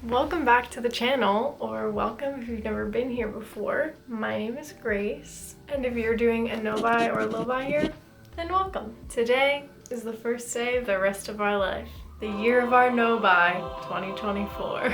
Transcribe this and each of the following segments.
Welcome back to the channel, or welcome if you've never been here before. My name is Grace, and if you're doing a no-buy or low-buy here, then welcome. Today is the first day of the rest of our life, the year of our no-buy, 2024.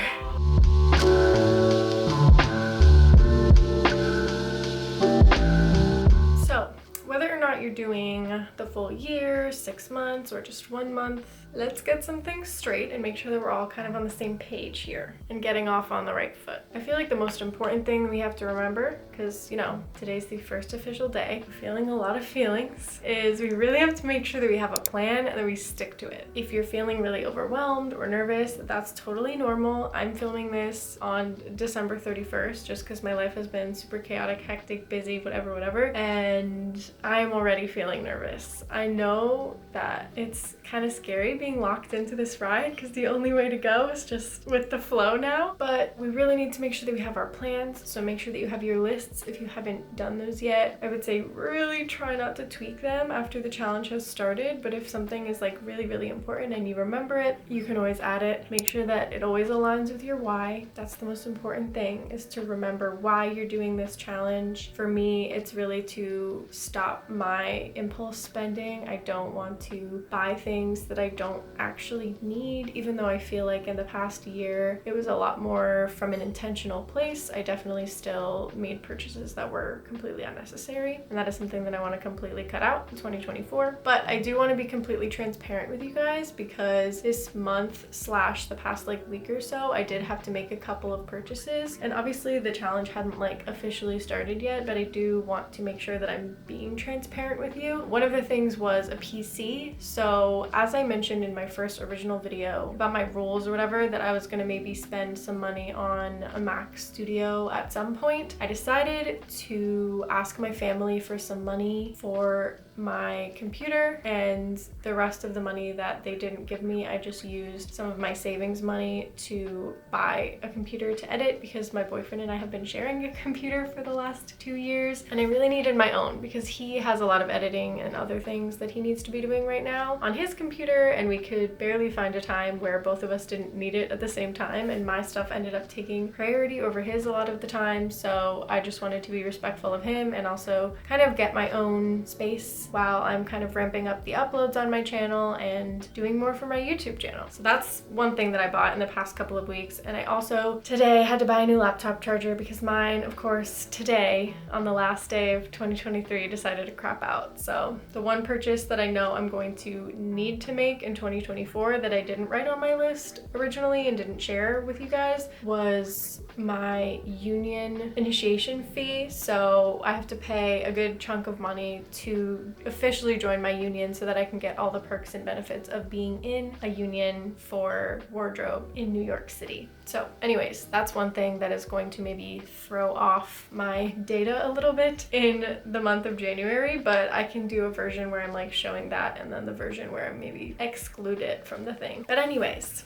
So, whether or not you're doing the full year, 6 months, or just 1 month, let's get some things straight and make sure that we're all kind of on the same page here and getting off on the right foot. I feel like the most important thing we have to remember, because, today's the first official day, feeling a lot of feelings, is we really have to make sure that we have a plan and that we stick to it. If you're feeling really overwhelmed or nervous, that's totally normal. I'm filming this on December 31st just because my life has been super chaotic, hectic, busy, whatever, and I'm already feeling nervous. I know that it's kind of scary being locked into this ride because the only way to go is just with the flow now, but we really need to make sure that we have our plans. So make sure that you have your lists if you haven't done those yet. I would say really try not to tweak them after the challenge has started, but if something is like really important and you remember it, you can always add it. Make sure that it always aligns with your why. That's the most important thing, is to remember why you're doing this challenge. For me, it's really to stop my impulse spending. I don't want to buy things that I don't actually need, even though I feel like in the past year it was a lot more from an intentional place. I definitely still made purchases that were completely unnecessary, and that is something that I want to completely cut out in 2024. But I do want to be completely transparent with you guys, because this month slash the past week or so, I did have to make a couple of purchases, and obviously the challenge hadn't officially started yet, but I do want to make sure that I'm being transparent with you. One of the things was a PC. So as I mentioned in my first original video about my rules or whatever, that I was going to maybe spend some money on a Mac Studio at some point, I decided to ask my family for some money for my computer, and the rest of the money that they didn't give me, I just used some of my savings money to buy a computer to edit, because my boyfriend and I have been sharing a computer for the last 2 years, and I really needed my own because he has a lot of editing and other things that he needs to be doing right now on his computer, and we could barely find a time where both of us didn't need it at the same time, and my stuff ended up taking priority over his a lot of the time. So I just wanted to be respectful of him and also kind of get my own space while I'm kind of ramping up the uploads on my channel and doing more for my YouTube channel. So that's one thing that I bought in the past couple of weeks. And I also today had to buy a new laptop charger because mine, of course, today on the last day of 2023 decided to crap out. So the one purchase that I know I'm going to need to make in 2024 that I didn't write on my list originally and didn't share with you guys was my union initiation fee. So I have to pay a good chunk of money to officially join my union so that I can get all the perks and benefits of being in a union for wardrobe in New York City. So anyways, that's one thing that is going to maybe throw off my data a little bit in the month of January, but I can do a version where I'm showing that, and then the version where I maybe exclude it from the thing. But anyways,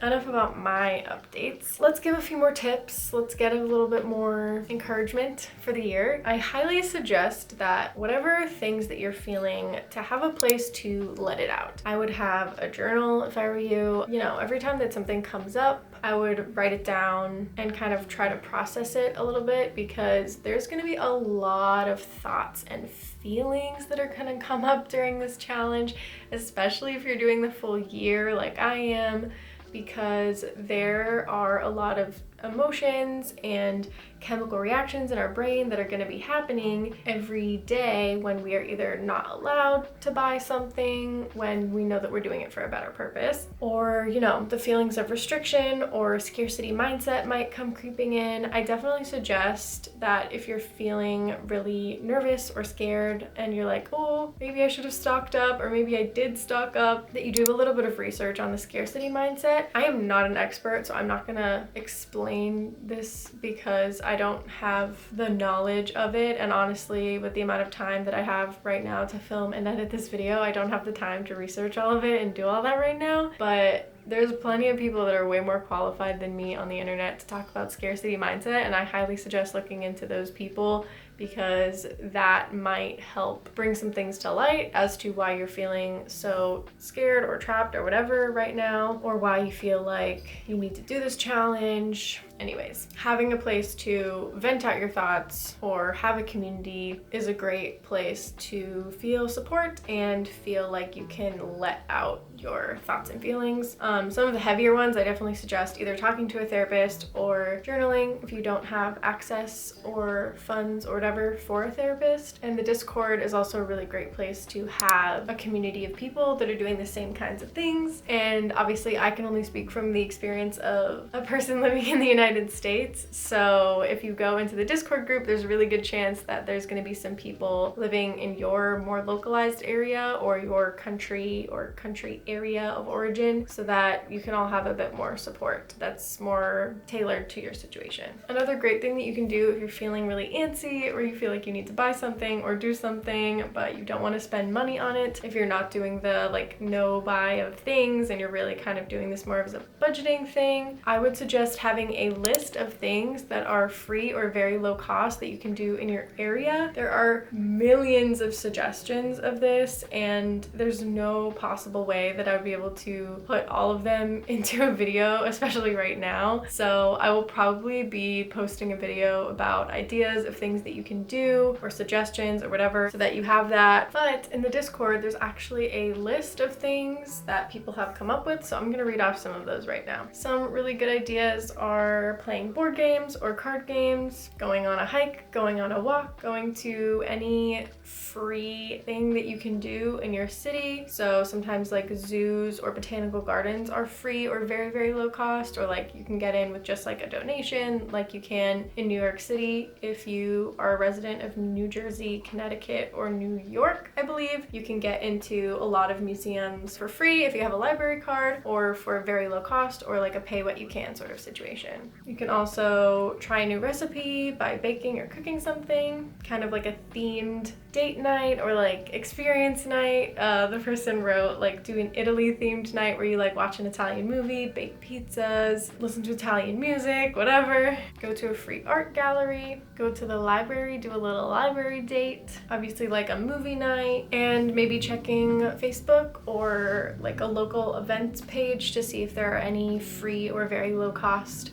enough about my updates. Let's give a few more tips. Let's get a little bit more encouragement for the year. I highly suggest that whatever things that you're feeling, to have a place to let it out. I would have a journal if I were you. Every time that something comes up, I would write it down and kind of try to process it a little bit, because there's going to be a lot of thoughts and feelings that are going to come up during this challenge, especially if you're doing the full year like I am, because there are a lot of emotions and chemical reactions in our brain that are going to be happening every day when we are either not allowed to buy something when we know that we're doing it for a better purpose, or the feelings of restriction or scarcity mindset might come creeping in. I definitely suggest that if you're feeling really nervous or scared and you're like, oh, maybe I should have stocked up, or maybe I did stock up, that you do a little bit of research on the scarcity mindset. I am not an expert, so I'm not gonna explain this because I don't have the knowledge of it, and honestly, with the amount of time that I have right now to film and edit this video, I don't have the time to research all of it and do all that right now. But There's plenty of people that are way more qualified than me on the internet to talk about scarcity mindset, and I highly suggest looking into those people because that might help bring some things to light as to why you're feeling so scared or trapped or whatever right now, or why you feel like you need to do this challenge. Anyways, having a place to vent out your thoughts or have a community is a great place to feel support and feel like you can let out your thoughts and feelings. Some of the heavier ones, I definitely suggest either talking to a therapist or journaling if you don't have access or funds or whatever for a therapist. And the Discord is also a really great place to have a community of people that are doing the same kinds of things. And obviously I can only speak from the experience of a person living in the United States. So if you go into the Discord group, there's a really good chance that there's going to be some people living in your more localized area or your country or country area of origin, so that you can all have a bit more support that's more tailored to your situation. Another great thing that you can do if you're feeling really antsy or you feel like you need to buy something or do something but you don't want to spend money on it, if you're not doing the like no buy of things and you're really kind of doing this more as a budgeting thing, I would suggest having a list of things that are free or very low cost that you can do in your area. There are millions of suggestions of this, and there's no possible way that I would be able to put all of them into a video, especially right now. So I will probably be posting a video about ideas of things that you can do or suggestions or whatever, so that you have that. But in the Discord, there's actually a list of things that people have come up with, so I'm gonna read off some of those right now. Some really good ideas are playing board games or card games, going on a hike, going on a walk, going to any free thing that you can do in your city. So sometimes like zoos or botanical gardens are free or very, very low cost, or like you can get in with just like a donation like you can in New York City. If you are a resident of New Jersey, Connecticut, or New York, I believe, you can get into a lot of museums for free if you have a library card, or for a very low cost, or like a pay what you can sort of situation. You can also try a new recipe by baking or cooking something, kind of like a themed date night or like experience night. The person wrote like do an Italy themed night where you like watch an Italian movie, bake pizzas, listen to Italian music, whatever. Go to a free art gallery, go to the library, do a little library date, obviously like a movie night, and maybe checking Facebook or like a local events page to see if there are any free or very low cost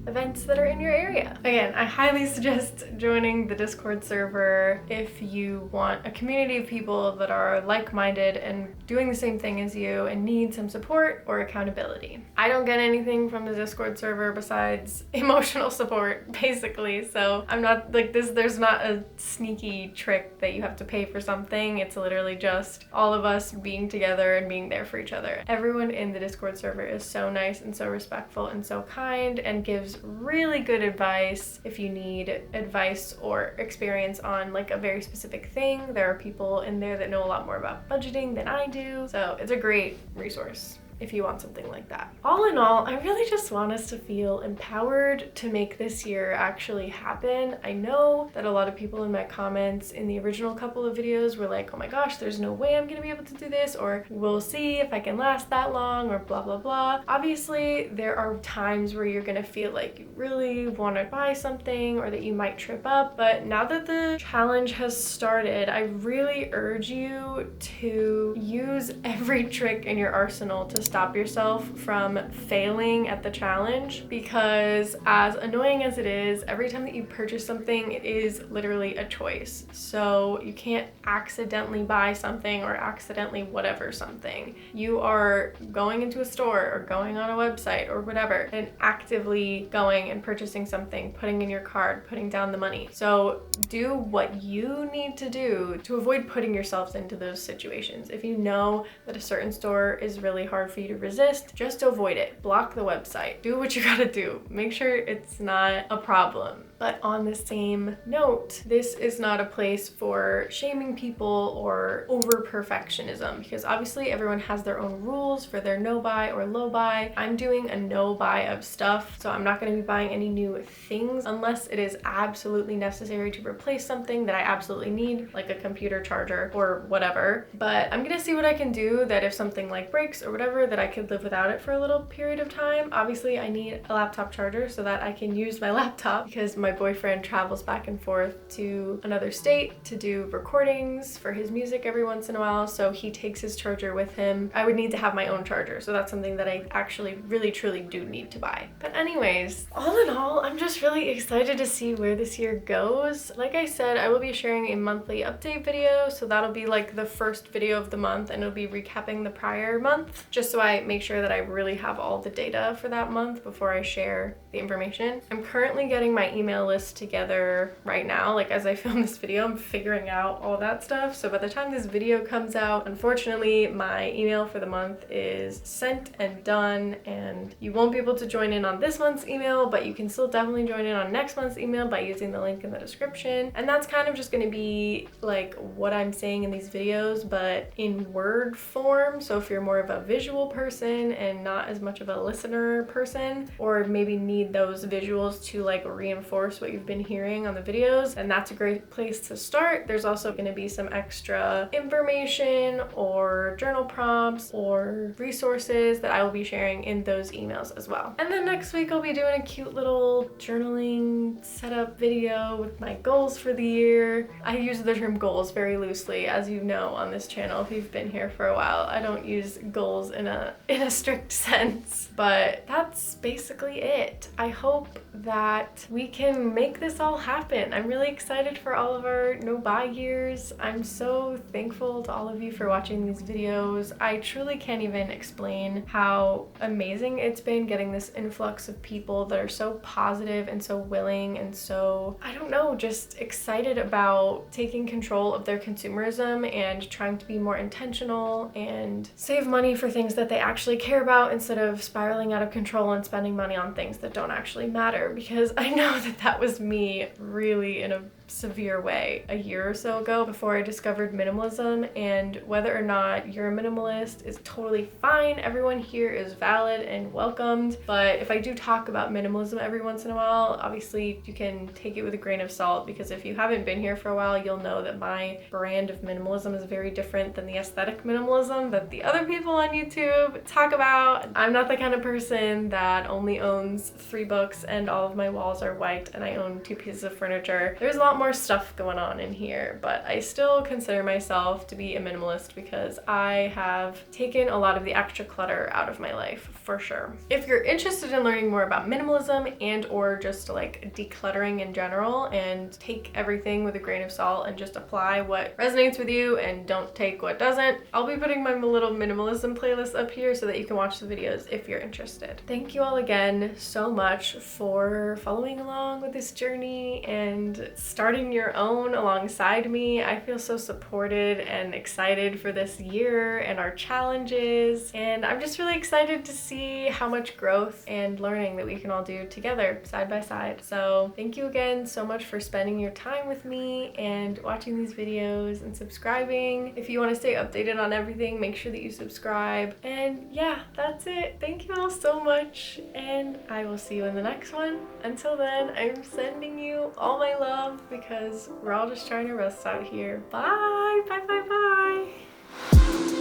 events that are in your area. Again, I highly suggest joining the Discord server if you want a community of people that are like-minded and doing the same thing as you and need some support or accountability. I don't get anything from the Discord server besides emotional support, basically, so I'm not like this, there's not a sneaky trick that you have to pay for something. It's literally just all of us being together and being there for each other. Everyone in the Discord server is so nice and so respectful and so kind, and gives really good advice if you need advice or experience on like a very specific thing. There are people in there that know a lot more about budgeting than I do, so it's a great resource if you want something like that. All in all, I really just want us to feel empowered to make this year actually happen. I know that a lot of people in my comments in the original couple of videos were like, oh my gosh, there's no way I'm gonna be able to do this, or we'll see if I can last that long, or blah, blah, blah. Obviously, there are times where you're gonna feel like you really wanna buy something or that you might trip up, but now that the challenge has started, I really urge you to use every trick in your arsenal to stop yourself from failing at the challenge, because as annoying as it is, every time that you purchase something, it is literally a choice. So you can't accidentally buy something or accidentally whatever something. You are going into a store or going on a website or whatever and actively going and purchasing something, putting in your card, putting down the money. So do what you need to do to avoid putting yourselves into those situations. If you know that a certain store is really hard for you to resist, just avoid it. Block the website. Do what you gotta do. Make sure it's not a problem. But on the same note, this is not a place for shaming people or over perfectionism, because obviously everyone has their own rules for their no buy or low buy. I'm doing a no buy of stuff, so I'm not going to be buying any new things unless it is absolutely necessary to replace something that I absolutely need, like a computer charger or whatever. But I'm gonna see what I can do, that if something like breaks or whatever comforter that I could live without it for a little period of time. Obviously, I need a laptop charger so that I can use my laptop because my boyfriend travels back and forth to another state to do recordings for his music every once in a while, so he takes his charger with him. I would need to have my own charger, so that's something that I actually really truly do need to buy. But anyways, all in all, I'm just really excited to see where this year goes. Like I said, I will be sharing a monthly update video, so that'll be like the first video of the month, and it'll be recapping the prior month, just so I make sure that I really have all the data for that month before I share the information. I'm currently getting my email list together right now. Like, as I film this video, I'm figuring out all that stuff. So by the time this video comes out, unfortunately, my email for the month is sent and done, and you won't be able to join in on this month's email, but you can still definitely join in on next month's email by using the link in the description. And that's kind of just going to be like what I'm saying in these videos, but in word form. So if you're more of a visual person and not as much of a listener person, or maybe need those visuals to like reinforce what you've been hearing on the videos, then that's a great place to start. There's also going to be some extra information or journal prompts or resources that I will be sharing in those emails as well. And then next week I'll be doing a cute little journaling setup video with my goals for the year. I use the term goals very loosely, as you know on this channel if you've been here for a while. I don't use goals in a strict sense, but that's basically it. I hope that we can make this all happen. I'm really excited for all of our no-buy years. I'm so thankful to all of you for watching these videos. I truly can't even explain how amazing it's been getting this influx of people that are so positive and so willing and so, I don't know, just excited about taking control of their consumerism and trying to be more intentional and save money for things that they actually care about instead of spiraling out of control and spending money on things that don't actually matter. Because I know that that was me really in a severe way a year or so ago before I discovered minimalism. And whether or not you're a minimalist is totally fine. Everyone here is valid and welcomed. But if I do talk about minimalism every once in a while, obviously you can take it with a grain of salt, because if you haven't been here for a while, you'll know that my brand of minimalism is very different than the aesthetic minimalism that the other people on YouTube talk about. I'm not the kind of person that only owns 3 books and all of my walls are white and I own 2 pieces of furniture. There's a lot more stuff going on in here, but I still consider myself to be a minimalist because I have taken a lot of the extra clutter out of my life, for sure. If you're interested in learning more about minimalism and or just like decluttering in general, and take everything with a grain of salt and just apply what resonates with you and don't take what doesn't, I'll be putting my little minimalism playlist up here so that you can watch the videos if you're interested. Thank you all again so much for following along with this journey and starting your own alongside me. I feel so supported and excited for this year and our challenges, and I'm just really excited to see how much growth and learning that we can all do together side by side. So thank you again so much for spending your time with me and watching these videos and subscribing. If you want to stay updated on everything, make sure that you subscribe. And yeah, that's it. Thank you all so much, and I will see you in the next one. Until then, I'm sending you all my love because we're all just trying to rest out here. Bye, bye, bye, bye.